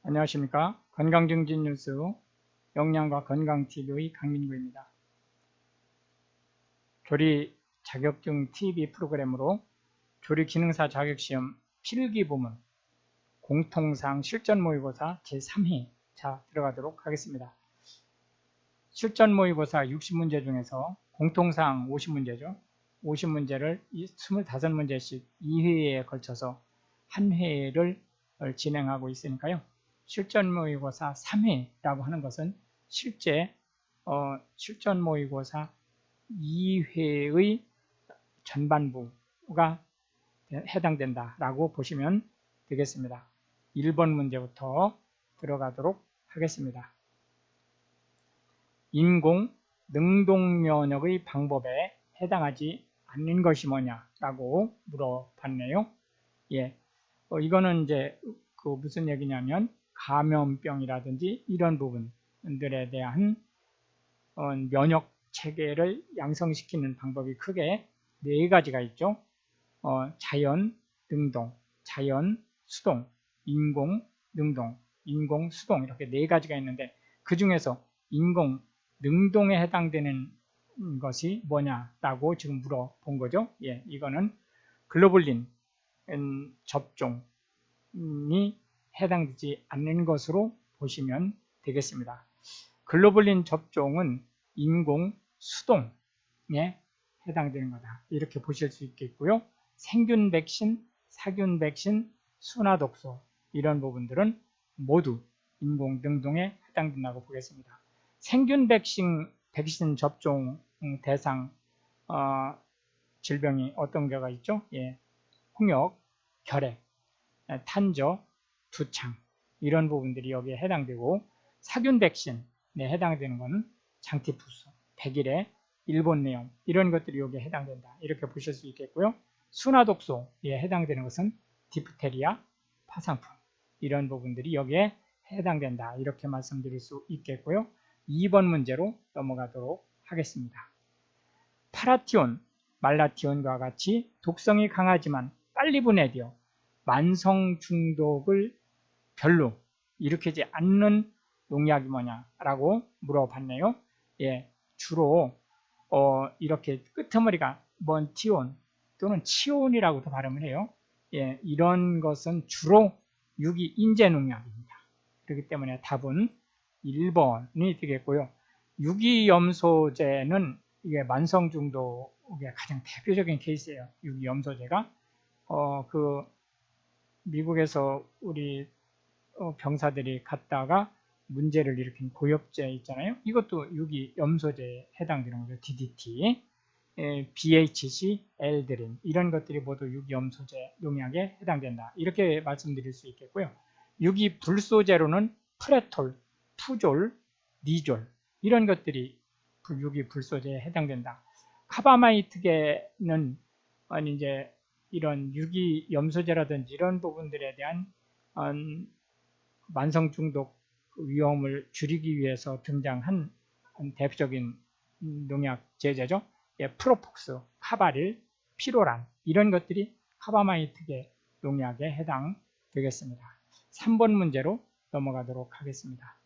안녕하십니까. 건강증진 뉴스 영양과 건강TV의 강민구입니다. 조리 자격증 TV 프로그램으로 조리기능사 자격시험 필기부문 공통사항 실전 모의고사 제3회 자 들어가도록 하겠습니다. 실전 모의고사 60문제 중에서 공통사항 50문제죠. 50문제를 25문제씩 2회에 걸쳐서 한 회를 진행하고 있으니까요. 실전 모의고사 3회라고 하는 것은 실제 실전 모의고사 2회의 전반부가 해당된다라고 보시면 되겠습니다. 1번 문제부터 들어가도록 하겠습니다. 인공 능동면역의 방법에 해당하지 않는 것이 뭐냐라고 물어봤네요. 예, 이거는 이제 무슨 얘기냐면 감염병이라든지 이런 부분들에 대한 면역 체계를 양성시키는 방법이 크게 4가지가 있죠. 자연 능동, 자연 수동, 인공 능동, 인공 수동 이렇게 4가지가 있는데 그 중에서 인공 능동에 해당되는 것이 뭐냐라고 지금 물어본 거죠. 예, 이거는 글로불린 접종이 해당되지 않는 것으로 보시면 되겠습니다. 글로불린 접종은 인공 수동에 해당되는 거다. 이렇게 보실 수 있겠고요. 생균 백신, 사균 백신, 순화독소 이런 부분들은 모두 인공 능동에 해당된다고 보겠습니다. 생균 백신 접종 대상 질병이 어떤 게가 있죠? 예, 홍역, 결핵, 탄저, 두창 이런 부분들이 여기에 해당되고 사균 백신에 해당되는 것은 장티푸스, 백일의 일본내염 이런 것들이 여기에 해당된다. 이렇게 보실 수 있겠고요. 순화독소에 해당되는 것은 디프테리아, 파상풍 이런 부분들이 여기에 해당된다. 이렇게 말씀드릴 수 있겠고요. 2번 문제로 넘어가도록 하겠습니다. 파라티온, 말라티온과 같이 독성이 강하지만 빨리 분해되어 만성 중독을 별로 일으키지 않는 농약이 뭐냐라고 물어봤네요. 예, 주로 이렇게 끄트머리가 먼티온 또는 치온이라고도 발음을 해요. 예, 이런 것은 주로 유기 인제 농약입니다. 그렇기 때문에 답은 1번이 되겠고요. 유기염소제는 이게 만성 중독의 가장 대표적인 케이스예요. 유기염소제가 미국에서 우리 병사들이 갔다가 문제를 일으킨 고엽제 있잖아요. 이것도 유기염소제에 해당되는 거죠. DDT, BHC, 엘드린 이런 것들이 모두 유기염소제 농약에 해당된다. 이렇게 말씀드릴 수 있겠고요. 유기불소제로는 프레톨, 푸졸, 니졸 이런 것들이 유기불소제에 해당된다. 카바마이트계는 이제 이런 유기염소제라든지 이런 부분들에 대한 만성 중독 위험을 줄이기 위해서 등장한 대표적인 농약 제제죠. 예, 프로폭스, 카바릴, 피로란 이런 것들이 카바마이트계 농약에 해당되겠습니다. 3번 문제로 넘어가도록 하겠습니다.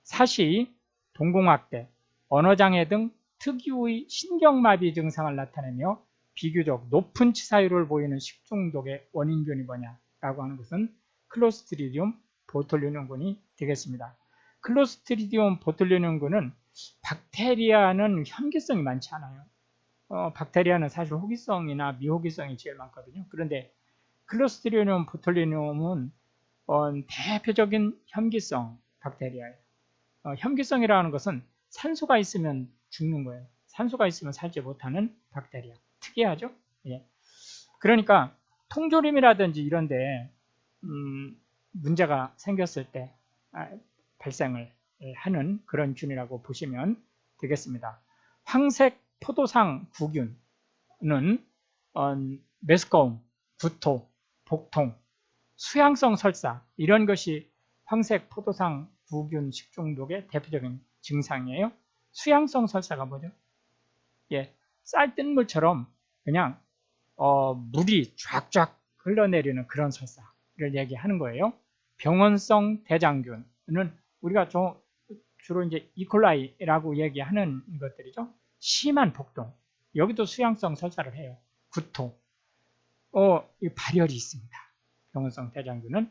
사시, 동공학대, 언어장애 등 특유의 신경마비 증상을 나타내며 비교적 높은 치사율을 보이는 식중독의 원인균이 뭐냐라고 하는 것은 클로스트리디움 보툴리눔균이 되겠습니다. 클로스트리디움 보툴리눔균은 박테리아는 현기성이 많지 않아요. 박테리아는 사실 호기성이나 미호기성이 제일 많거든요. 그런데 클로스트리디움 보툴리눔은 대표적인 현기성 박테리아예요. 현기성이라는 것은 산소가 있으면 죽는 거예요. 산소가 있으면 살지 못하는 박테리아. 특이하죠? 예. 그러니까 통조림이라든지 이런데 문제가 생겼을 때 발생을 하는 그런 균이라고 보시면 되겠습니다. 황색 포도상 구균은 메스꺼움, 구토, 복통, 수양성 설사 이런 것이 황색 포도상 구균 식중독의 대표적인 증상이에요. 수양성 설사가 뭐죠? 예, 쌀뜨물처럼 그냥 물이 쫙쫙 흘러내리는 그런 설사를 얘기하는 거예요. 병원성 대장균은 우리가 주로 이제 이콜라이라고 얘기하는 것들이죠. 심한 복통, 여기도 수양성 설사를 해요. 구토, 이 발열이 있습니다. 병원성 대장균은.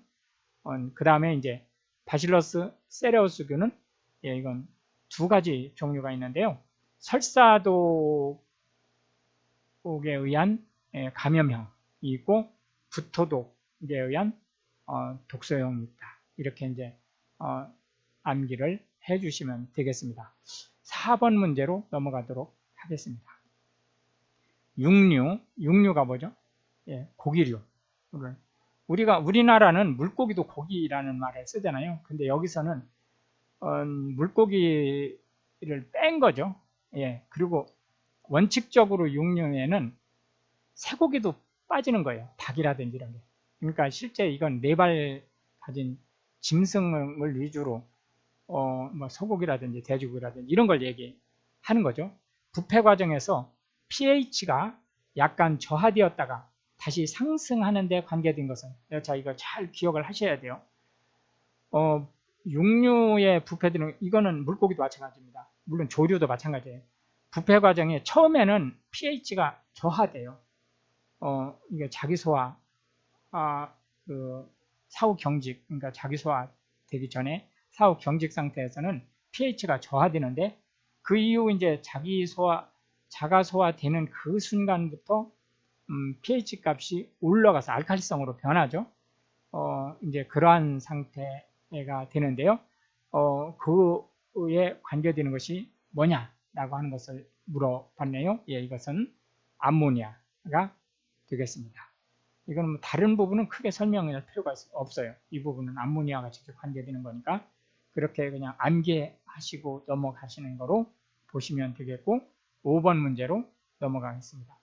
그 다음에 이제 바실러스 세레우스균은, 이건 두 가지 종류가 있는데요. 설사독에 의한 감염형이 있고, 구토독에 의한 독소형이 있다. 이렇게 이제 암기를 해주시면 되겠습니다. 4번 문제로 넘어가도록 하겠습니다. 육류가 뭐죠? 고기류. 우리나라는 물고기도 고기라는 말을 쓰잖아요. 근데 여기서는 물고기를 뺀 거죠. 그리고 원칙적으로 육류에는 쇠고기도 빠지는 거예요. 닭이라든지 이런 게. 그러니까 실제 이건 4발 가진 짐승을 위주로 뭐 소고기라든지 돼지고기라든지 이런 걸 얘기하는 거죠. 부패 과정에서 pH가 약간 저하되었다가 다시 상승하는 데 관계된 것은, 자, 이거 잘 기억을 하셔야 돼요. 육류의 부패들은, 이거는 물고기도 마찬가지입니다. 물론 조류도 마찬가지예요. 부패 과정에 처음에는 pH가 저하돼요. 이게 자기소화, 사후 경직, 그러니까 자기소화 되기 전에 사후 경직 상태에서는 pH가 저하되는데, 그 이후 이제 자가소화 되는 그 순간부터 pH 값이 올라가서 알칼리성으로 변하죠. 이제 그러한 상태가 되는데요. 그에 관계되는 것이 뭐냐라고 하는 것을 물어봤네요. 이것은 암모니아가 되겠습니다. 이건 뭐 다른 부분은 크게 설명할 필요가 없어요. 이 부분은 암모니아가 직접 관계되는 거니까 그렇게 그냥 암기하시고 넘어가시는 거로 보시면 되겠고, 5번 문제로 넘어가겠습니다.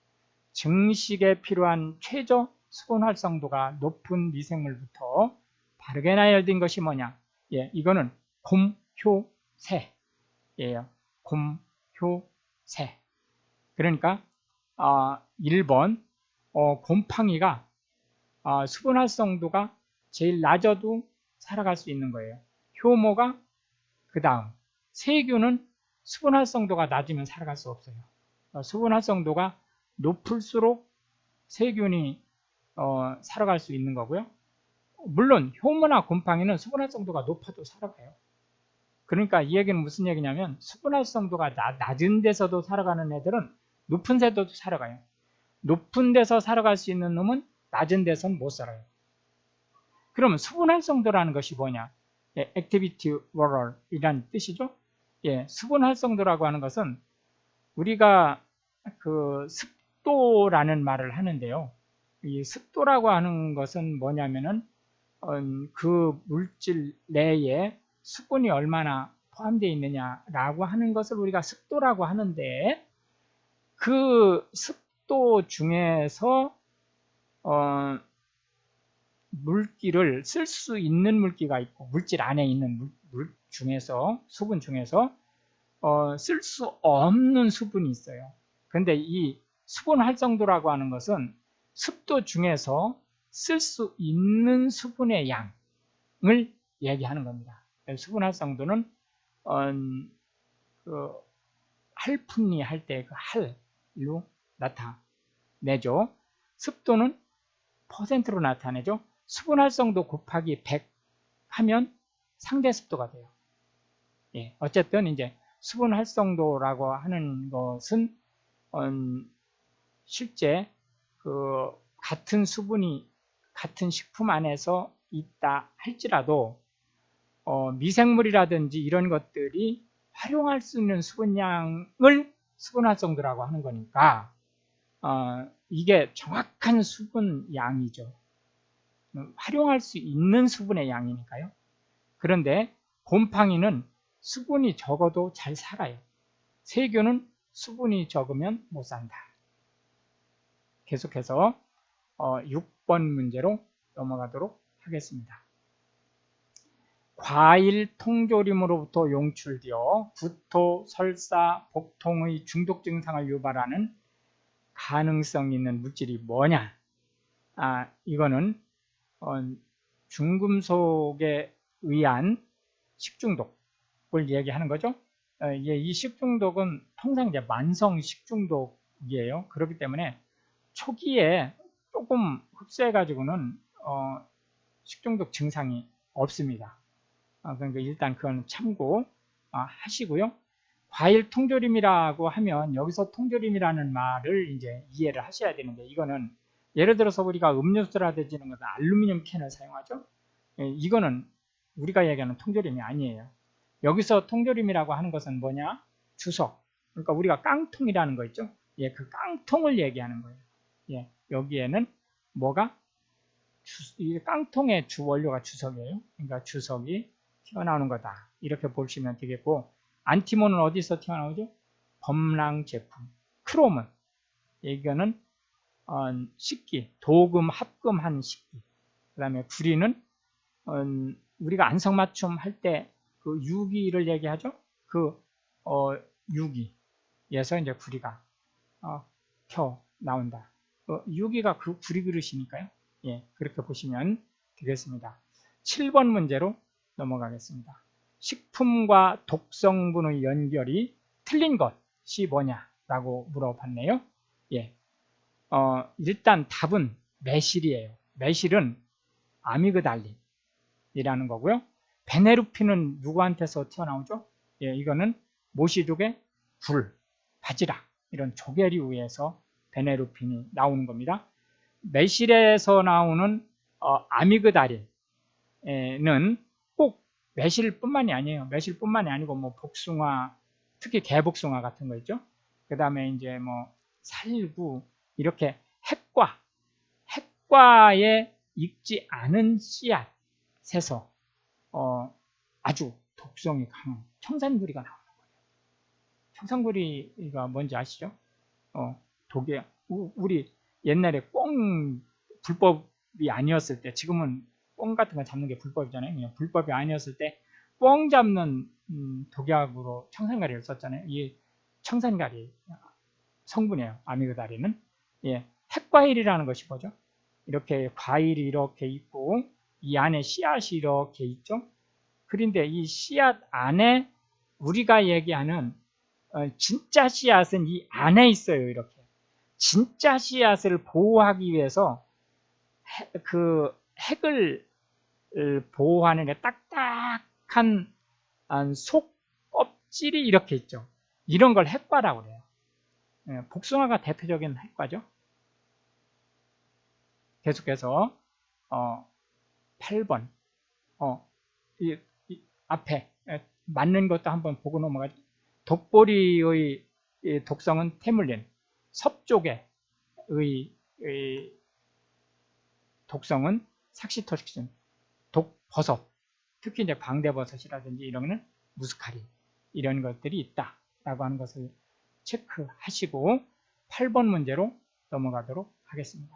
증식에 필요한 최저 수분 활성도가 높은 미생물부터 바르게 나열된 것이 뭐냐? 이거는 곰효새예요. 곰효새. 그러니까 1번 곰팡이가 수분 활성도가 제일 낮아도 살아갈 수 있는 거예요. 효모가 그 다음, 세균은 수분 활성도가 낮으면 살아갈 수 없어요. 수분 활성도가 높을수록 세균이 살아갈 수 있는 거고요. 물론 효모나 곰팡이는 수분 활성도가 높아도 살아가요. 그러니까 이 얘기는 무슨 얘기냐면, 수분 활성도가 낮은 데서도 살아가는 애들은 높은 데서도 살아가요. 높은 데서 살아갈 수 있는 놈은 낮은 데서는 못 살아요. 그러면 수분 활성도라는 것이 뭐냐? 액티비티 워럴이라는 뜻이죠. 수분 활성도라고 하는 것은 우리가 그 습도라는 말을 하는데요. 이 습도라고 하는 것은 뭐냐면은 그 물질 내에 수분이 얼마나 포함되어 있느냐라고 하는 것을 우리가 습도라고 하는데, 그 습도 중에서 물기를 쓸 수 있는 물기가 있고, 물질 안에 있는 물 중에서, 수분 중에서 쓸 수 없는 수분이 있어요. 그런데 이 수분 활성도라고 하는 것은 습도 중에서 쓸 수 있는 수분의 양을 얘기하는 겁니다. 수분 활성도는 할푼리 할 때 그 할로 나타내죠. 습도는 퍼센트로 나타내죠. 수분 활성도 곱하기 100 하면 상대 습도가 돼요. 어쨌든 이제 수분 활성도라고 하는 것은 실제 그 같은 수분이 같은 식품 안에서 있다 할지라도 미생물이라든지 이런 것들이 활용할 수 있는 수분량을 수분 활성도라고 하는 거니까 이게 정확한 수분 양이죠. 활용할 수 있는 수분의 양이니까요. 그런데 곰팡이는 수분이 적어도 잘 살아요. 세균은 수분이 적으면 못 산다. 계속해서 6번 문제로 넘어가도록 하겠습니다. 과일 통조림으로부터 용출되어 구토, 설사, 복통의 중독 증상을 유발하는 가능성 있는 물질이 뭐냐? 이거는 중금속에 의한 식중독을 얘기하는 거죠. 이 식중독은 통상 이제 만성 식중독이에요. 그렇기 때문에 초기에 조금 흡수해가지고는 식중독 증상이 없습니다. 그러니까 일단 그건 참고 하시고요. 과일 통조림이라고 하면 여기서 통조림이라는 말을 이제 이해를 하셔야 되는데, 이거는 예를 들어서 우리가 음료수라든지 이런 것은 알루미늄 캔을 사용하죠. 이거는 우리가 얘기하는 통조림이 아니에요. 여기서 통조림이라고 하는 것은 뭐냐? 주석. 그러니까 우리가 깡통이라는 거 있죠. 예, 그 깡통을 얘기하는 거예요. 예, 여기에는 뭐가? 이 깡통의 주 원료가 주석이에요. 그러니까 주석이 튀어나오는 거다. 이렇게 보시면 되겠고, 안티몬은 어디서 튀어나오죠? 범랑 제품. 크롬은 이거는 식기, 도금, 합금한 식기. 그 다음에 구리는 우리가 안성맞춤 할 때 그 유기를 얘기하죠. 그 유기에서 이제 구리가 튀어 나온다. 유기가 그 구리 그릇이니까요. 예, 그렇게 보시면 되겠습니다. 7번 문제로 넘어가겠습니다. 식품과 독성분의 연결이 틀린 것이 뭐냐라고 물어봤네요. 예, 일단 답은 메실이에요. 메실은 아미그달린이라는 거고요. 베네루핀은 누구한테서 튀어나오죠? 예, 이거는 모시족의 굴, 바지락 이런 조개류에서 베네루핀이 나오는 겁니다. 매실에서 나오는 아미그달린은 꼭 매실뿐만이 아니에요. 매실뿐만이 아니고 뭐 복숭아, 특히 개복숭아 같은 거 있죠. 그 다음에 이제 뭐 살구 이렇게 핵과에 익지 않은 씨앗에서 아주 독성이 강한 청산구리가 나오는 거예요. 청산구리가 뭔지 아시죠? 독에 우리 옛날에 꽁 불법이 아니었을 때, 지금은 꽁 같은 거 잡는 게 불법이잖아요. 그냥 불법이 아니었을 때 꽁 잡는 독약으로 청산가리를 썼잖아요. 이 청산가리 성분이에요. 아미그달린은. 예, 핵과일이라는 것이 뭐죠? 이렇게 과일이 이렇게 있고 이 안에 씨앗이 이렇게 있죠. 그런데 이 씨앗 안에 우리가 얘기하는 진짜 씨앗은 이 안에 있어요. 이렇게 진짜 씨앗을 보호하기 위해서 그 핵을 보호하는 게 딱딱한 속 껍질이 이렇게 있죠. 이런 걸 핵과라고 그래요. 복숭아가 대표적인 핵과죠. 계속해서 8번 이 앞에 맞는 것도 한번 보고 넘어가죠. 독보리의 독성은 태물린, 섭족의 독성은 삭시토식신, 독버섯, 특히 이제 광대버섯이라든지 이런 거는 무스카린, 이런 것들이 있다라고 하는 것을 체크하시고 8번 문제로 넘어가도록 하겠습니다.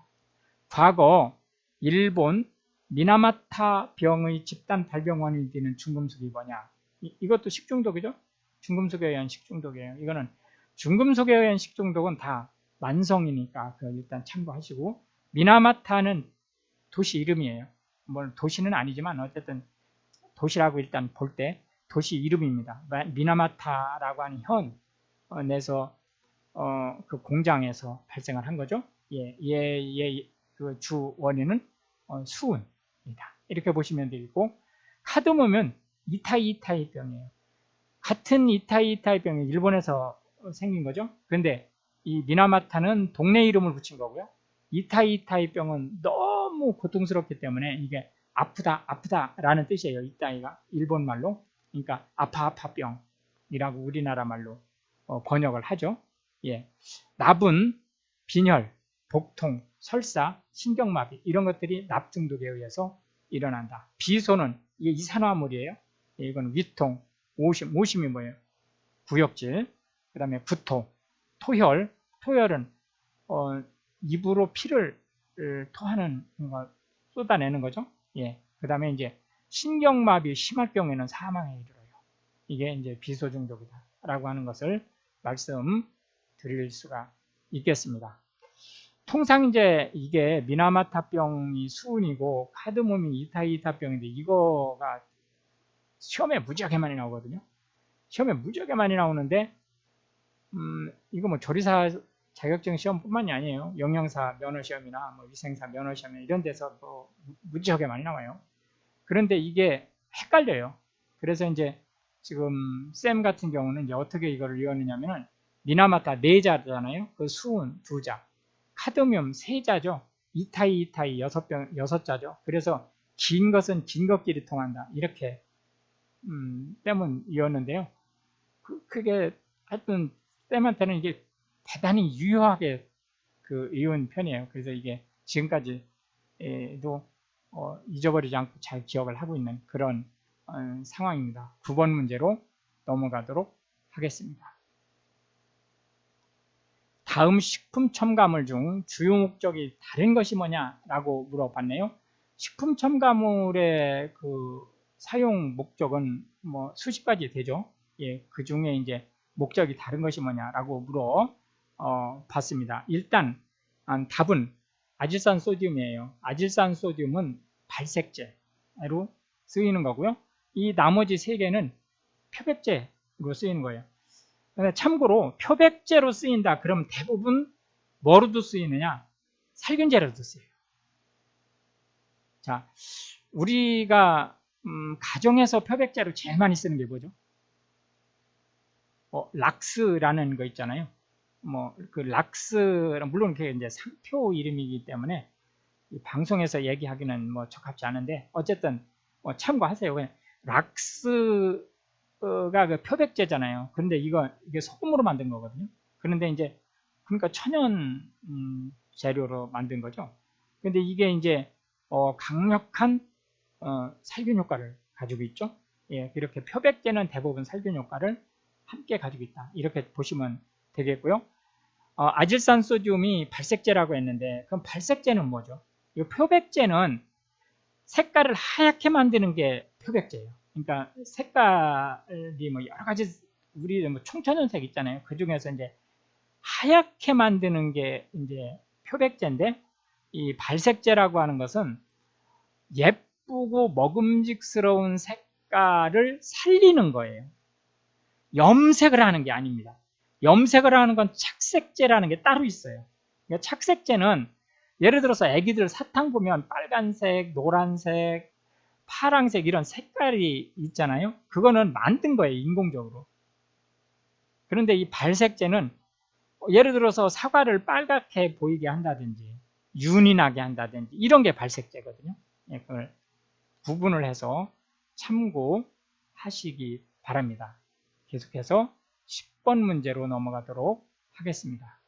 과거 일본 미나마타 병의 집단 발병 원인이 되는 중금속이 뭐냐? 이것도 식중독이죠? 중금속에 의한 식중독이에요. 이거는 중금속에 의한 식중독은 다 만성이니까 일단 참고하시고, 미나마타는 도시 이름이에요. 뭐 도시는 아니지만 어쨌든 도시라고 일단 볼 때 도시 이름입니다. 미나마타라고 하는 현에서 그 공장에서 발생을 한 거죠. 그 주 원인은 수은입니다. 이렇게 보시면 되겠고, 카드뮴은 이타이이타이 병이에요. 같은 이타이이타이 병이 일본에서 생긴 거죠. 그런데 이 미나마타는 동네 이름을 붙인 거고요. 이타이이타이 병은 너무 고통스럽기 때문에 이게 아프다라는 뜻이에요. 이따이가 일본 말로. 그러니까 아파병이라고 우리나라 말로 번역을 하죠. 예, 납은 빈혈, 복통, 설사, 신경마비 이런 것들이 납 중독에 의해서 일어난다. 비소는 이게 이산화물이에요. 이건 위통, 오심이 뭐예요? 구역질. 그 다음에 구토, 토혈은 입으로 피를 토하는 쏟아내는 거죠. 예. 그 다음에 이제 신경마비 심할 경우에는 사망에 이르러요. 이게 이제 비소 중독이다라고 하는 것을 말씀드릴 수가 있겠습니다. 통상 이제 이게 미나마타병이 수은이고 카드뮴이 이타이타병인데 이거가 시험에 무지하게 많이 나오거든요. 시험에 무지하게 많이 나오는데 이거 뭐 조리사 자격증 시험뿐만이 아니에요. 영양사 면허시험이나 뭐 위생사 면허시험 이런 데서도 무지하게 많이 나와요. 그런데 이게 헷갈려요. 그래서 이제 지금 쌤 같은 경우는 이제 어떻게 이거를 이용하느냐면은 미나마타 4자잖아요. 그 수은 2자, 카드뮴 3자죠. 이타이 6자죠. 그래서 긴 것은 긴 것끼리 통한다. 이렇게 쌤은 그게 하여튼 쌤한테는 이게 대단히 유효하게 이은 편이에요. 그래서 이게 지금까지도 잊어버리지 않고 잘 기억을 하고 있는 그런 상황입니다. 9번 문제로 넘어가도록 하겠습니다. 다음 식품 첨가물 중 주요 목적이 다른 것이 뭐냐라고 물어봤네요. 식품 첨가물의 사용 목적은 뭐 수십 가지 되죠. 예, 그 중에 이제 목적이 다른 것이 뭐냐라고 물어봤습니다. 일단 답은 아질산 소듐이에요. 아질산 소듐은 발색제로 쓰이는 거고요. 이 나머지 3개는 표백제로 쓰이는 거예요. 참고로 표백제로 쓰인다. 그럼 대부분 뭐로도 쓰이느냐? 살균제로도 쓰여요. 자, 우리가 가정에서 표백제로 제일 많이 쓰는 게 뭐죠? 락스라는 거 있잖아요. 그 락스, 물론 그게 이제 상표 이름이기 때문에 방송에서 얘기하기는 뭐 적합지 않은데, 어쨌든 참고하세요. 그냥 락스가 그 표백제잖아요. 그런데 이게 소금으로 만든 거거든요. 그런데 이제 그러니까 천연 재료로 만든 거죠. 근데 이게 이제 강력한 살균 효과를 가지고 있죠. 예, 이렇게 표백제는 대부분 살균 효과를 함께 가지고 있다. 이렇게 보시면 되겠고요. 아질산 소듐이 발색제라고 했는데, 그럼 발색제는 뭐죠? 이 표백제는 색깔을 하얗게 만드는 게 표백제예요. 그러니까 색깔이 뭐 여러 가지 우리 뭐 청천연색 있잖아요. 그 중에서 이제 하얗게 만드는 게 이제 표백제인데, 이 발색제라고 하는 것은 예쁘고 먹음직스러운 색깔을 살리는 거예요. 염색을 하는 게 아닙니다. 염색을 하는 건 착색제라는 게 따로 있어요. 그러니까 착색제는 예를 들어서 애기들 사탕 보면 빨간색, 노란색, 파란색 이런 색깔이 있잖아요. 그거는 만든 거예요, 인공적으로. 그런데 이 발색제는 예를 들어서 사과를 빨갛게 보이게 한다든지 윤이 나게 한다든지 이런 게 발색제거든요. 그걸 구분을 해서 참고하시기 바랍니다. 계속해서 10번 문제로 넘어가도록 하겠습니다.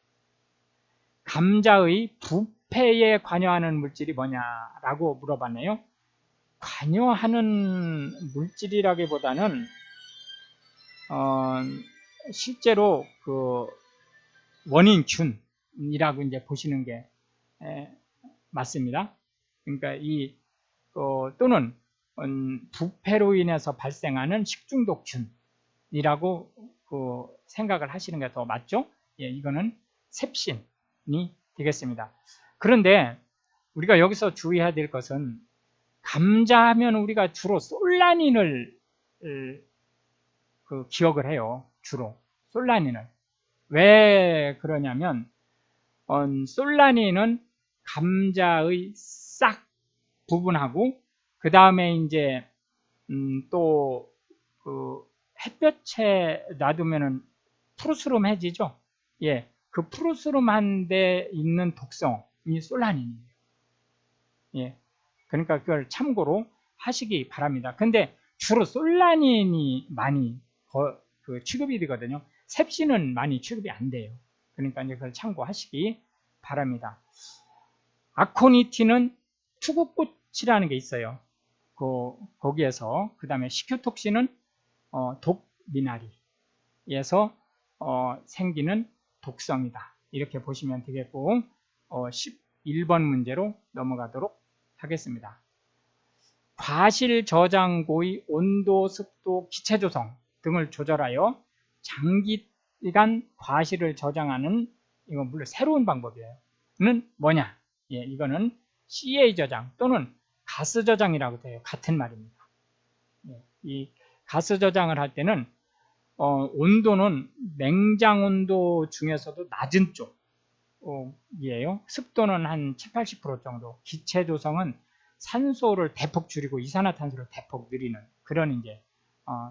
감자의 부패에 관여하는 물질이 뭐냐라고 물어봤네요. 관여하는 물질이라기보다는 실제로 그 원인균이라고 이제 보시는 게 맞습니다. 그러니까 또는 부패로 인해서 발생하는 식중독균이라고 생각을 하시는 게 더 맞죠? 예, 이거는 셉신이 되겠습니다. 그런데 우리가 여기서 주의해야 될 것은 감자하면 우리가 주로 솔라닌을 기억을 해요. 주로 솔라닌을. 왜 그러냐면 솔라닌은 감자의 싹 부분하고 그 다음에 이제 또 햇볕에 놔두면은 푸르스름해지죠. 예, 그 푸르스름한 데 있는 독성이 솔라닌이에요. 예, 그러니까 그걸 참고로 하시기 바랍니다. 근데 주로 솔라닌이 많이 취급이 되거든요. 셉신은 많이 취급이 안 돼요. 그러니까 이제 그걸 참고하시기 바랍니다. 아코니틴은 투구꽃이라는 게 있어요. 거기에서 그 다음에 시큐톡신은 독미나리에서 생기는 독성이다. 이렇게 보시면 되겠고 11번 문제로 넘어가도록 하겠습니다. 과실 저장고의 온도, 습도, 기체 조성 등을 조절하여 장기간 과실을 저장하는 이건 물론 새로운 방법이에요. 뭐냐? 예, 이거는 CA 저장 또는 가스 저장이라고 돼요. 같은 말입니다. 예, 이 가스 저장을 할 때는 온도는 냉장 온도 중에서도 낮은 쪽이에요. 습도는 한 70, 80% 정도. 기체 조성은 산소를 대폭 줄이고 이산화탄소를 대폭 늘리는 그런 이제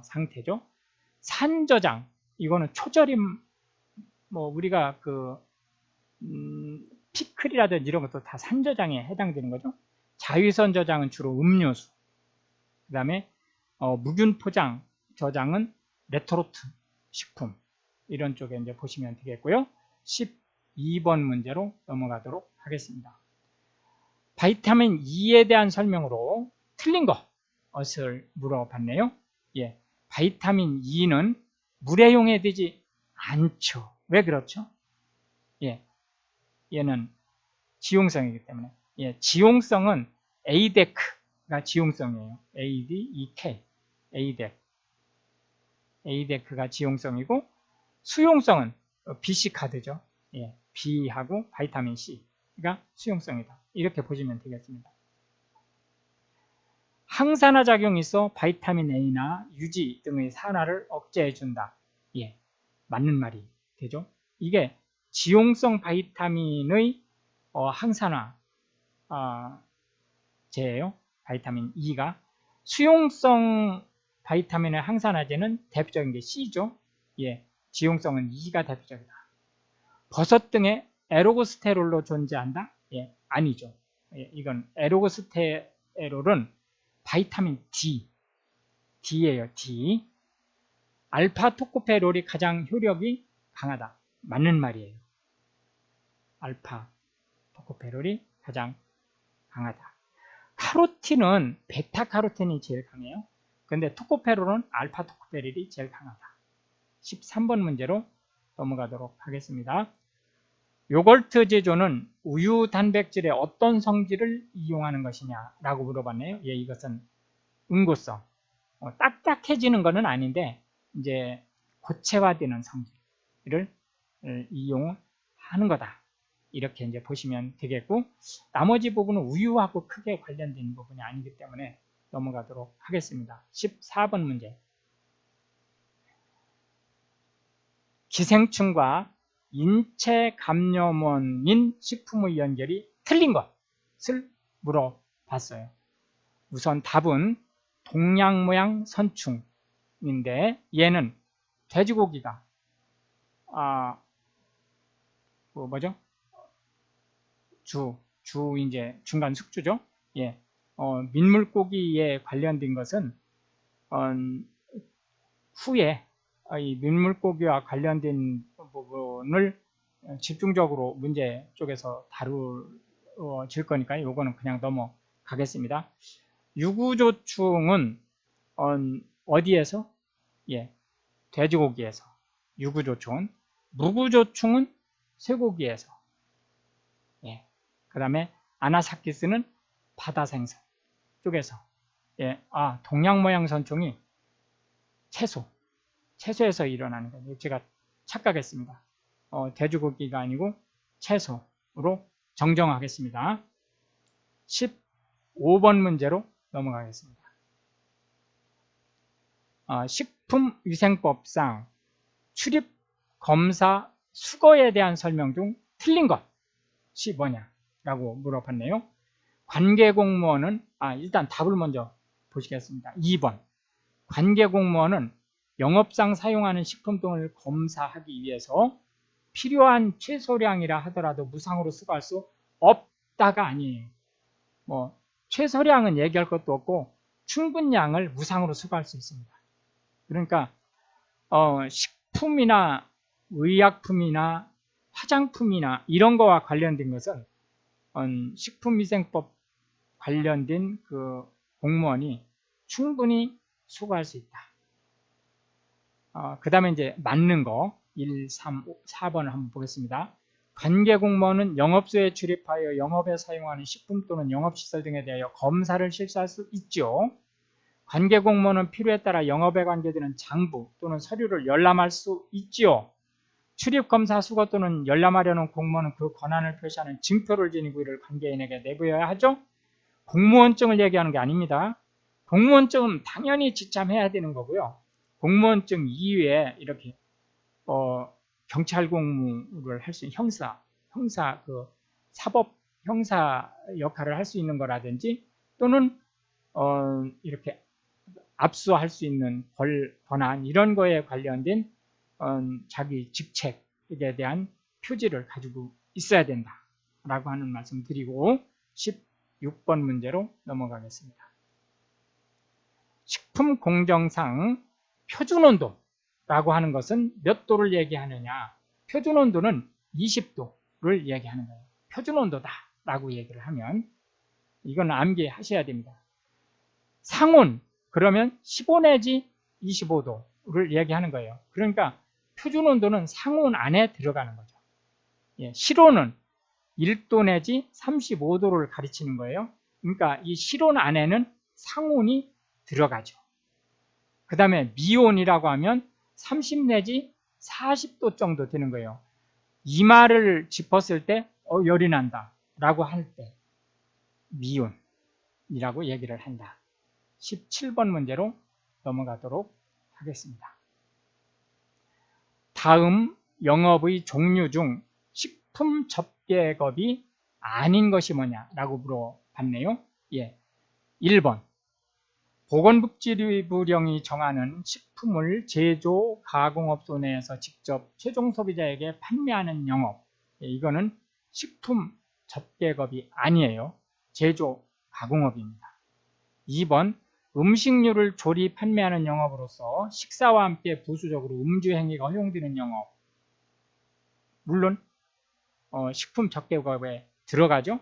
상태죠. 산 저장, 이거는 초절임, 뭐 우리가 피클이라든지 이런 것도 다 산 저장에 해당되는 거죠. 자위선 저장은 주로 음료수, 그 다음에 무균 포장 저장은 레토르트 식품, 이런 쪽에 이제 보시면 되겠고요. 12번 문제로 넘어가도록 하겠습니다. 바이타민 E에 대한 설명으로 틀린 것을 물어봤네요. 예, 바이타민 E는 물에 용해되지 않죠. 왜 그렇죠? 예, 얘는 지용성이기 때문에. 예, 지용성은 ADEC가 지용성이에요. ADEK, ADEC가 지용성이고, 수용성은 BC 카드죠. 예, B하고 바이타민 C가 수용성이다. 이렇게 보시면 되겠습니다. 항산화 작용이 있어 바이타민 A나 유지 등의 산화를 억제해준다. 예, 맞는 말이 되죠. 이게 지용성 바이타민의 항산화 제예요. 바이타민 E가. 수용성 바이타민의 항산화제는 대표적인 게 C죠. 예, 지용성은 E가 대표적이다. 버섯 등의 에로고스테롤로 존재한다? 예, 아니죠. 예, 이건 에로고스테롤은 바이타민 D예요. D. 알파 토코페롤이 가장 효력이 강하다. 맞는 말이에요. 알파 토코페롤이 가장 강하다. 카로틴은 베타카로틴이 제일 강해요. 근데 토코페롤은 알파 토코페롤이 제일 강하다. 13번 문제로 넘어가도록 하겠습니다. 요거트 제조는 우유 단백질의 어떤 성질을 이용하는 것이냐라고 물어봤네요. 예, 이것은 응고성. 딱딱해지는 것은 아닌데 이제 고체화되는 성질을 이용하는 거다. 이렇게 이제 보시면 되겠고, 나머지 부분은 우유하고 크게 관련된 부분이 아니기 때문에 넘어가도록 하겠습니다. 14번 문제. 기생충과 인체 감염원인 식품의 연결이 틀린 것을 물어봤어요. 우선 답은 동양 모양 선충인데, 얘는 돼지고기가 이제 중간 숙주죠. 예, 민물고기에 관련된 것은 후에 이 민물고기와 관련된 부분을 집중적으로 문제 쪽에서 다루어질 거니까요. 요거는 그냥 넘어가겠습니다. 유구조충은 어디에서? 예, 돼지고기에서. 유구조충은. 무구조충은 쇠고기에서. 예, 그 다음에 아나사키스는 바다생선 쪽에서. 예, 동양 모양 선충이 채소에서 일어나는 거예요. 제가 착각했습니다. 돼지고기가 아니고 채소로 정정하겠습니다. 15번 문제로 넘어가겠습니다. 식품위생법상 출입 검사 수거에 대한 설명 중 틀린 것이 뭐냐라고 물어봤네요. 관계공무원은 일단 답을 먼저 보시겠습니다. 2번. 관계공무원은 영업상 사용하는 식품 등을 검사하기 위해서 필요한 최소량이라 하더라도 무상으로 수거할 수 없다가 아니에요. 최소량은 얘기할 것도 없고 충분량을 무상으로 수거할 수 있습니다. 그러니까 식품이나 의약품이나 화장품이나 이런 거와 관련된 것은 식품위생법 관련된 그 공무원이 충분히 수거할 수 있다. 그 다음에 이제 맞는 거 1, 3, 4번을 한번 보겠습니다. 관계공무원은 영업소에 출입하여 영업에 사용하는 식품 또는 영업시설 등에 대하여 검사를 실시할 수 있죠. 관계공무원은 필요에 따라 영업에 관계되는 장부 또는 서류를 열람할 수 있지요. 출입검사 수거 또는 열람하려는 공무원은 그 권한을 표시하는 증표를 지니고 이를 관계인에게 내부여야 하죠. 공무원증을 얘기하는 게 아닙니다. 공무원증은 당연히 지참해야 되는 거고요. 공무원증 이외에 이렇게 경찰 공무를 할 수 있는 형사 사법 형사 역할을 할 수 있는 거라든지 또는 이렇게 압수할 수 있는 권한 이런 거에 관련된 자기 직책에 대한 표지를 가지고 있어야 된다라고 하는 말씀 드리고 16번 문제로 넘어가겠습니다. 식품공정상 표준온도라고 하는 것은 몇 도를 얘기하느냐? 표준온도는 20도를 얘기하는 거예요. 표준온도다라고 얘기를 하면 이건 암기하셔야 됩니다. 상온 그러면 15 내지 25도를 얘기하는 거예요. 그러니까 표준온도는 상온 안에 들어가는 거죠. 실온은 1도 내지 35도를 가리키는 거예요. 그러니까 이 실온 안에는 상온이 들어가죠. 그 다음에 미온이라고 하면 30 내지 40도 정도 되는 거예요. 이마를 짚었을 때 열이 난다 라고 할 때 미온이라고 얘기를 한다. 17번 문제로 넘어가도록 하겠습니다. 다음 영업의 종류 중 식품 접객업이 아닌 것이 뭐냐라고 물어봤네요. 1번 보건복지부령이 정하는 식품을 제조, 가공업소 내에서 직접 최종 소비자에게 판매하는 영업. 이거는 식품 접객업이 아니에요. 제조, 가공업입니다. 2번 음식류를 조리, 판매하는 영업으로서 식사와 함께 부수적으로 음주 행위가 허용되는 영업. 물론 식품 접객업에 들어가죠.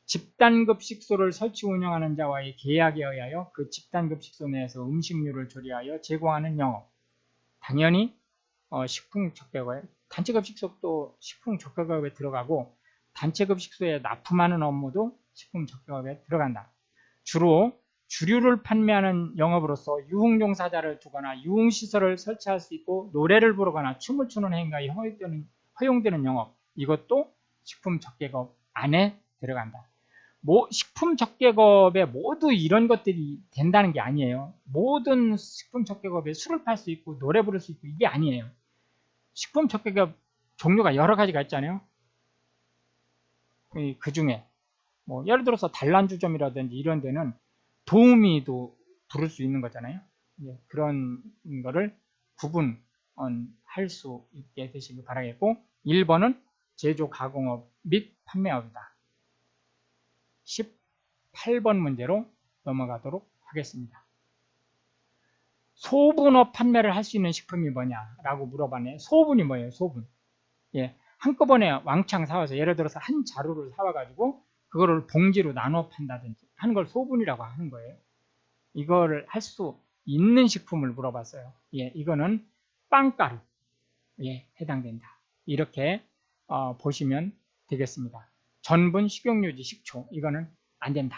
집단급식소를 설치 운영하는 자와의 계약에 의하여 그 집단급식소 내에서 음식류를 조리하여 제공하는 영업. 당연히 식품 접객업에 단체급식소도 식품 접객업에 들어가고 단체급식소에 납품하는 업무도 식품 접객업에 들어간다. 주로 주류를 판매하는 영업으로서 유흥종사자를 두거나 유흥시설을 설치할 수 있고 노래를 부르거나 춤을 추는 행위가 허용되는 영업. 이것도 식품 접객업 안에 들어간다. 식품 접객업에 모두 이런 것들이 된다는 게 아니에요. 모든 식품 접객업에 술을 팔 수 있고 노래 부를 수 있고 이게 아니에요. 식품 접객업 종류가 여러 가지가 있잖아요. 그 중에 예를 들어서 단란주점이라든지 이런 데는 도우미도 부를 수 있는 거잖아요. 그런 거를 구분할 수 있게 되시길 바라겠고 1번은 제조, 가공업 및 판매업이다. 18번 문제로 넘어가도록 하겠습니다. 소분업 판매를 할 수 있는 식품이 뭐냐라고 물어봤네요. 소분이 뭐예요? 소분. 한꺼번에 왕창 사와서 예를 들어서 한 자루를 사와가지고 그거를 봉지로 나눠 판다든지 하는 걸 소분이라고 하는 거예요. 이거를 할 수 있는 식품을 물어봤어요. 이거는 빵가루에 해당된다. 이렇게 보시면 되겠습니다. 전분, 식용유지, 식초 이거는 안 된다.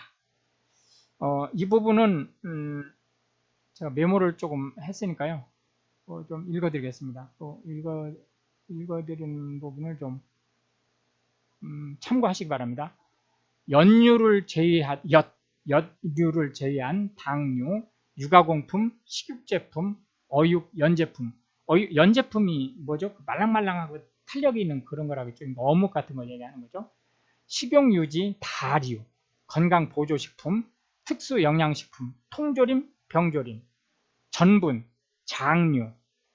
이 부분은 제가 메모를 조금 했으니까요. 좀 읽어드리겠습니다. 또 읽어드리는 부분을 좀 참고하시기 바랍니다. 엿류를 제외한 당류, 유가공품, 식육제품, 어육, 연제품. 연제품이 뭐죠? 말랑말랑하고 탄력이 있는 그런 거라고 좀 어묵 같은 거 얘기하는 거죠. 식용유지, 다류, 건강보조식품, 특수영양식품, 통조림, 병조림, 전분, 장류.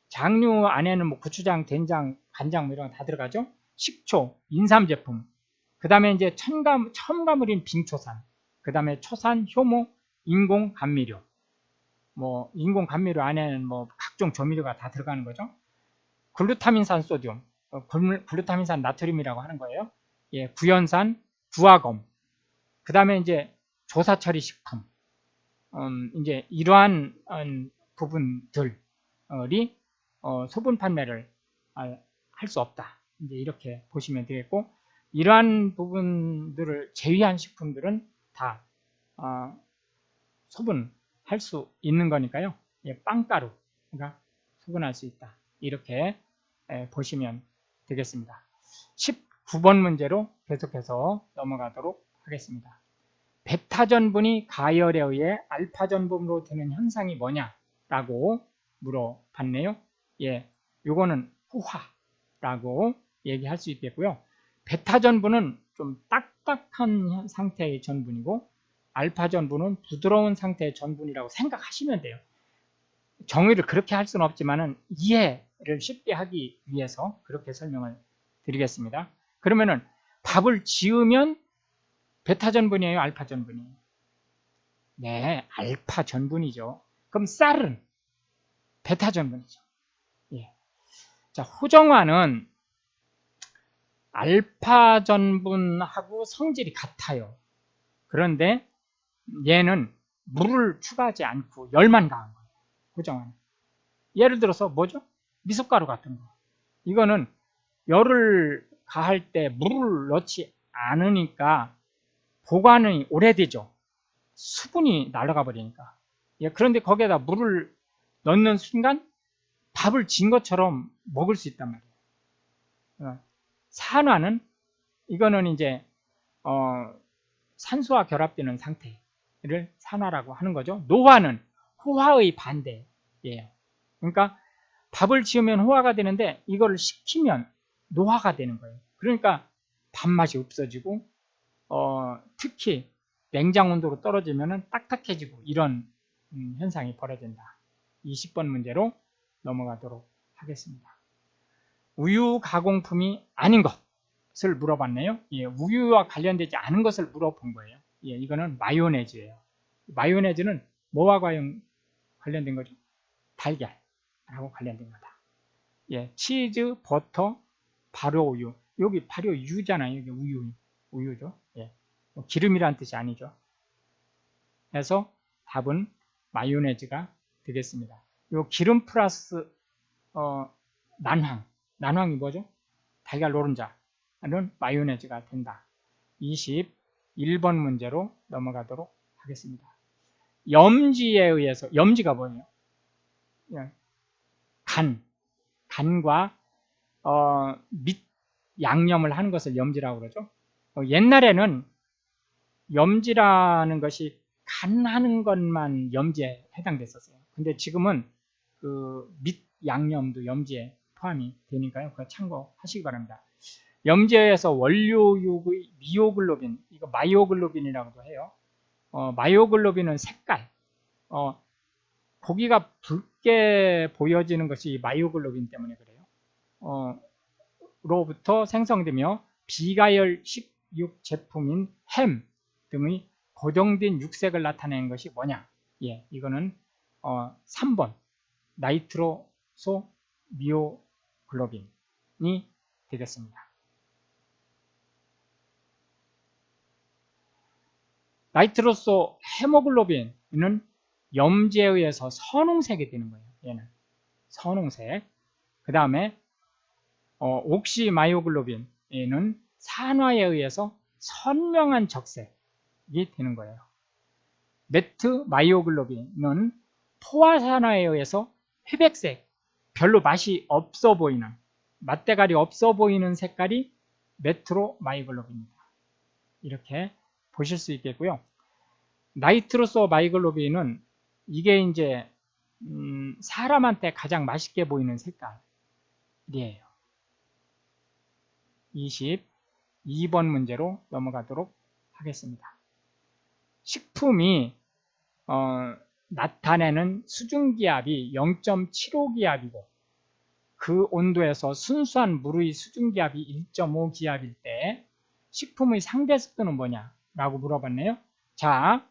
장류 안에는 고추장, 된장, 간장 이런 거 다 들어가죠. 식초, 인삼제품. 그 다음에 이제 첨가물인 빙초산. 그 다음에 초산, 효모, 인공감미료. 인공감미료 안에는 각종 조미료가 다 들어가는 거죠. 글루타민산 소듐, 글루타민산 나트륨이라고 하는 거예요. 구연산, 구화검. 그 다음에 이제 조사처리 식품. 이제 이러한 부분들이 소분 판매를 할 수 없다. 이제 이렇게 보시면 되겠고, 이러한 부분들을 제외한 식품들은 다 소분할 수 있는 거니까요. 빵가루가 소분할 수 있다. 이렇게 보시면 되겠습니다. 19번 문제로 계속해서 넘어가도록 하겠습니다. 베타 전분이 가열에 의해 알파 전분으로 되는 현상이 뭐냐라고 물어봤네요. 예, 요거는 호화라고 얘기할 수 있겠고요. 베타 전분은 좀 딱딱한 상태의 전분이고 알파 전분은 부드러운 상태의 전분이라고 생각하시면 돼요. 정의를 그렇게 할 수는 없지만은 이해를 쉽게 하기 위해서 그렇게 설명을 드리겠습니다. 그러면은 밥을 지으면 베타 전분이에요, 알파 전분이에요? 네, 알파 전분이죠. 그럼 쌀은 베타 전분이죠. 예. 자, 호정화는 알파 전분하고 성질이 같아요. 그런데 얘는 물을 추가하지 않고 열만 가한 거예요. 호정화는. 예를 들어서 뭐죠? 미숫가루 같은 거. 이거는 열을 가할 때 물을 넣지 않으니까 보관이 오래되죠. 수분이 날아가 버리니까. 예, 그런데 거기에다 물을 넣는 순간 밥을 진 것처럼 먹을 수 있단 말이에요. 산화는 이거는 이제 산소와 결합되는 상태를 산화라고 하는 거죠. 노화는 호화의 반대예요. 그러니까 밥을 지으면 호화가 되는데 이거를 식히면 노화가 되는 거예요. 그러니까 밥맛이 없어지고 특히 냉장 온도로 떨어지면 딱딱해지고 이런 현상이 벌어진다. 20번 문제로 넘어가도록 하겠습니다. 우유 가공품이 아닌 것을 물어봤네요. 예, 우유와 관련되지 않은 것을 물어본 거예요. 예, 이거는 마요네즈예요. 마요네즈는 뭐와 관련된 거죠? 달걀하고 관련된 거다. 예, 치즈, 버터, 발효우유. 여기 발효유잖아요. 여기 우유죠. 예, 기름이란 뜻이 아니죠. 그래서 답은 마요네즈가 되겠습니다. 요 기름 플러스 난황이 뭐죠? 달걀 노른자는 마요네즈가 된다. 21번 문제로 넘어가도록 하겠습니다. 염지에 의해서, 염지가 뭐예요? 간과 밑 양념을 하는 것을 염지라고 그러죠. 옛날에는 염지라는 것이 간하는 것만 염지에 해당됐었어요. 근데 지금은 그 밑 양념도 염지에 포함이 되니까요. 그거 참고하시기 바랍니다. 염지에서 원료육의 미오글로빈, 이거 마이오글로빈이라고도 해요. 마이오글로빈은 색깔, 고기가 붉게 보여지는 것이 마이오글로빈 때문에 그래요. 로부터 생성되며 비가열 식육 제품인 햄 등의 고정된 육색을 나타내는 것이 뭐냐? 예, 이거는 3번 나이트로소 미오글로빈이 되겠습니다. 나이트로소 헤모글로빈은 염지에 의해서 선홍색이 되는 거예요. 얘는 선홍색. 그 다음에 옥시마이오글로빈은 산화에 의해서 선명한 적색이 되는 거예요. 메트마이오글로빈은 포화산화에 의해서 회백색, 별로 맛이 없어 보이는, 맛대가리 없어 보이는 색깔이 메트로마이글로빈입니다. 이렇게 보실 수 있겠고요. 나이트로소 마이글로빈은 이게 이제 사람한테 가장 맛있게 보이는 색깔이에요. 22번 문제로 넘어가도록 하겠습니다. 식품이 나타내는 수증기압이 0.75기압이고 그 온도에서 순수한 물의 수증기압이 1.5기압일 때 식품의 상대 습도는 뭐냐라고 물어봤네요. 자,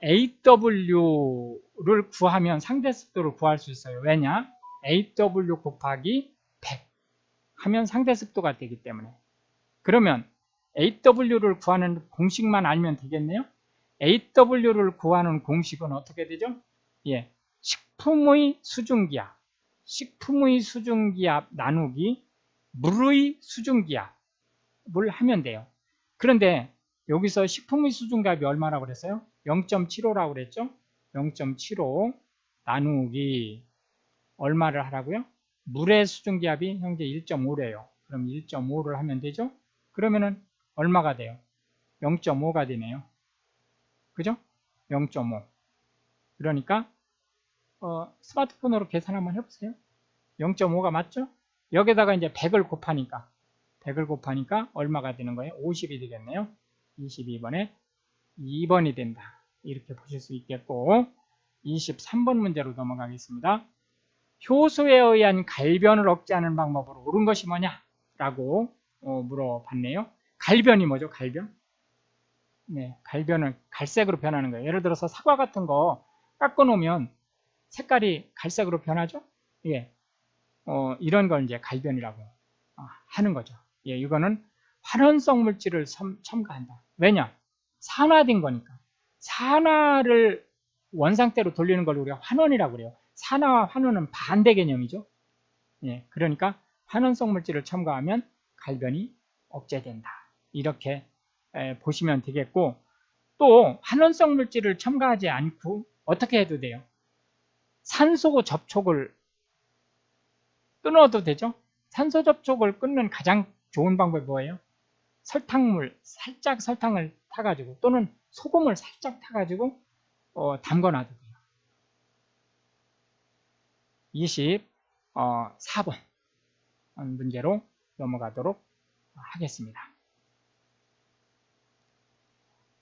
AW를 구하면 상대 습도를 구할 수 있어요. 왜냐? AW 곱하기 100 하면 상대 습도가 되기 때문에. 그러면 AW를 구하는 공식만 알면 되겠네요. AW를 구하는 공식은 어떻게 되죠? 예, 식품의 수증기압 나누기 물의 수증기압을 하면 돼요. 그런데 여기서 식품의 수증기압이 얼마라고 그랬어요? 0.75라고 그랬죠? 0.75 나누기 얼마를 하라고요? 물의 수증기압이 현재 1.5래요. 그럼 1.5를 하면 되죠? 그러면은 얼마가 돼요? 0.5가 되네요. 그죠? 0.5. 그러니까 스마트폰으로 계산 한번 해보세요. 0.5가 맞죠? 여기다가 이제 100을 곱하니까 얼마가 되는 거예요? 50이 되겠네요. 22번에 2번이 된다. 이렇게 보실 수 있겠고, 23번 문제로 넘어가겠습니다. 효소에 의한 갈변을 억제하는 방법으로 옳은 것이 뭐냐? 라고 물어봤네요. 갈변이 뭐죠? 갈변? 네, 갈변은 갈색으로 변하는 거예요. 예를 들어서 사과 같은 거 깎아 놓으면 색깔이 갈색으로 변하죠? 예, 이런 걸 이제 갈변이라고 하는 거죠. 예, 이거는 환원성 물질을 첨가한다. 왜냐? 산화된 거니까. 산화를 원상태로 돌리는 걸 우리가 환원이라고 그래요. 산화와 환원은 반대 개념이죠. 예, 그러니까 환원성 물질을 첨가하면 갈변이 억제된다. 이렇게 보시면 되겠고, 또 환원성 물질을 첨가하지 않고 어떻게 해도 돼요? 산소 접촉을 끊어도 되죠? 산소 접촉을 끊는 가장 좋은 방법이 뭐예요? 설탕을 타가지고 또는 소금을 살짝 타가지고 담궈놔도 돼요. 24번 문제로 넘어가도록 하겠습니다.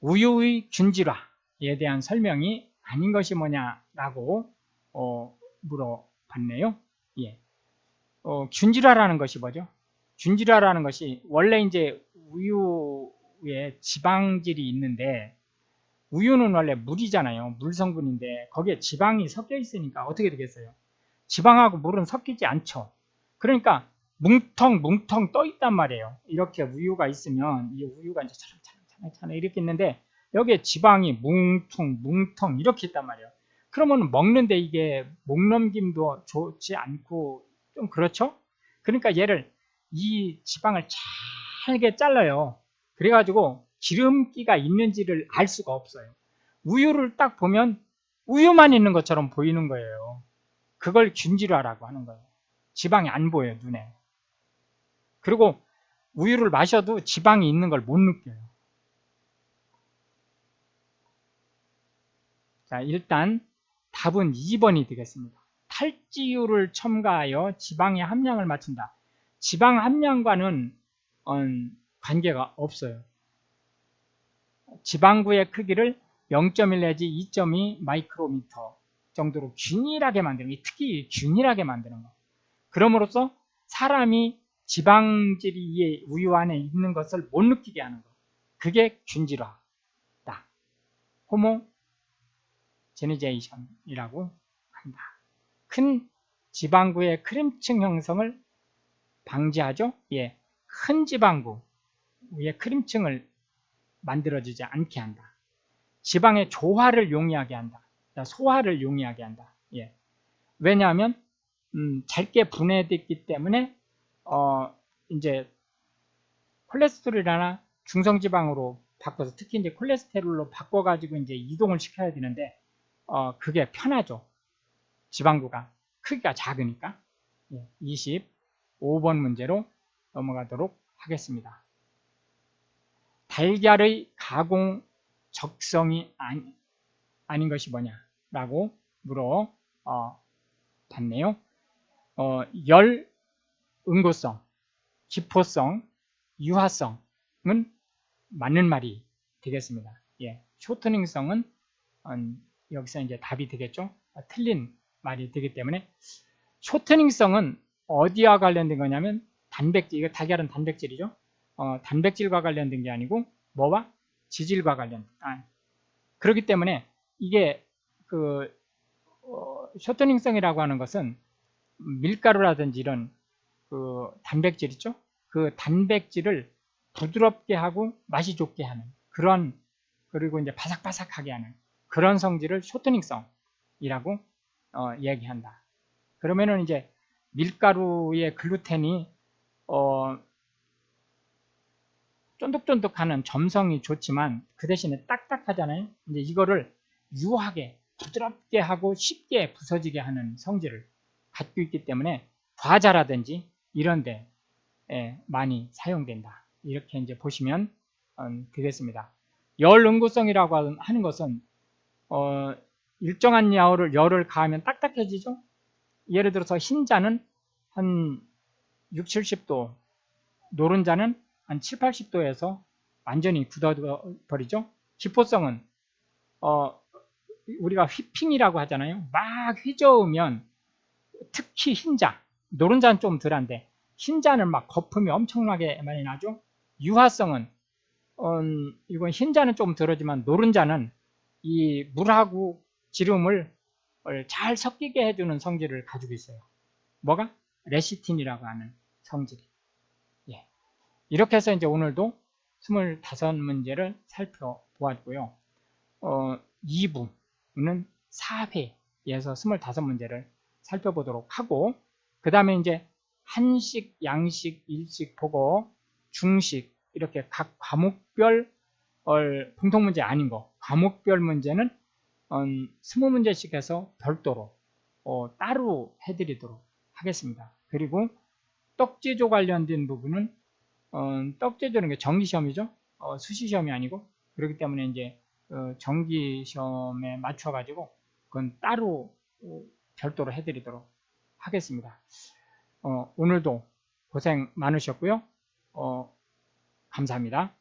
우유의 균질화에 대한 설명이 아닌 것이 뭐냐라고 물어봤네요. 예. 균질화라는 것이 뭐죠? 균질화라는 것이 원래 이제 우유에 지방질이 있는데, 우유는 원래 물이잖아요. 물 성분인데 거기에 지방이 섞여 있으니까 어떻게 되겠어요? 지방하고 물은 섞이지 않죠. 그러니까 뭉텅 떠 있단 말이에요. 이렇게 우유가 있으면 이 우유가 이제 차랑 이렇게 있는데 여기에 지방이 뭉텅 이렇게 있단 말이에요. 그러면 먹는데 이게 목 넘김도 좋지 않고 좀 그렇죠? 그러니까 얘를 이 지방을 잘게 잘라요. 그래가지고 기름기가 있는지를 알 수가 없어요. 우유를 딱 보면 우유만 있는 것처럼 보이는 거예요. 그걸 균질화라고 하는 거예요. 지방이 안 보여요, 눈에. 그리고 우유를 마셔도 지방이 있는 걸 못 느껴요. 자, 일단 답은 2번이 되겠습니다. 탈지유를 첨가하여 지방의 함량을 맞춘다. 지방 함량과는 관계가 없어요. 지방구의 크기를 0.1 내지 2.2 마이크로미터 정도로 균일하게 만드는 거, 특히 균일하게 만드는 거. 그럼으로써 사람이 지방질이 우유 안에 있는 것을 못 느끼게 하는 거. 그게 균질화다. 호모제니제이션이라고 한다. 큰 지방구의 크림층 형성을 방지하죠. 예, 큰 지방구 위에 크림층을 만들어지지 않게 한다. 지방의 조화를 용이하게 한다. 소화를 용이하게 한다. 예. 왜냐하면 잘게 분해됐기 때문에 이제 콜레스테롤이나 중성지방으로 바꿔서, 특히 이제 콜레스테롤로 바꿔가지고 이제 이동을 시켜야 되는데 그게 편하죠. 지방구가 크기가 작으니까. 예, 25번 문제로 넘어가도록 하겠습니다. 달걀의 가공 적성이 아닌 것이 뭐냐라고 물어봤네요. 열, 응고성, 기포성, 유화성은 맞는 말이 되겠습니다. 예, 쇼트닝성은 여기서 이제 답이 되겠죠. 틀린 말이 되기 때문에, 쇼트닝성은 어디와 관련된 거냐면 단백질, 이거 달걀은 단백질이죠. 단백질과 관련된 게 아니고 뭐와? 지질과 관련된. 그렇기 때문에 이게 쇼트닝성이라고 하는 것은 밀가루라든지 이런 단백질 있죠. 그 단백질을 부드럽게 하고 맛이 좋게 하는 그런, 그리고 이제 바삭바삭하게 하는 그런 성질을 쇼트닝성이라고 얘기한다. 그러면은 이제 밀가루의 글루텐이 쫀득쫀득하는 점성이 좋지만 그 대신에 딱딱하잖아요. 이제 이거를 유하게 부드럽게 하고 쉽게 부서지게 하는 성질을 갖고 있기 때문에 과자라든지 이런데 많이 사용된다. 이렇게 이제 보시면 되겠습니다. 열 응고성이라고 하는 것은 일정한 열을 가하면 딱딱해지죠. 예를 들어서 흰자는 한 6, 70도, 노른자는 한 7, 80도에서 완전히 굳어버리죠. 기포성은 우리가 휘핑이라고 하잖아요. 막 휘저으면 특히 흰자, 노른자는 좀 덜한데 흰자는 막 거품이 엄청나게 많이 나죠. 유화성은 이건 흰자는 좀 덜하지만 노른자는 이 물하고 기름을 잘 섞이게 해주는 성질을 가지고 있어요. 뭐가? 레시틴이라고 하는 성질이. 예. 이렇게 해서 이제 오늘도 25문제를 살펴보았고요. 2부는 4회에서 25문제를 살펴보도록 하고, 그 다음에 이제 한식, 양식, 일식, 보고, 중식, 이렇게 각 과목별 공통문제 아닌 거, 과목별 문제는 20문제씩 해서 별도로 따로 해드리도록 하겠습니다. 그리고 떡제조 관련된 부분은 떡제조는 게 정기시험이죠. 수시시험이 아니고, 그렇기 때문에 이제 정기시험에 맞춰가지고 그건 따로 별도로 해드리도록 하겠습니다. 오늘도 고생 많으셨고요. 감사합니다.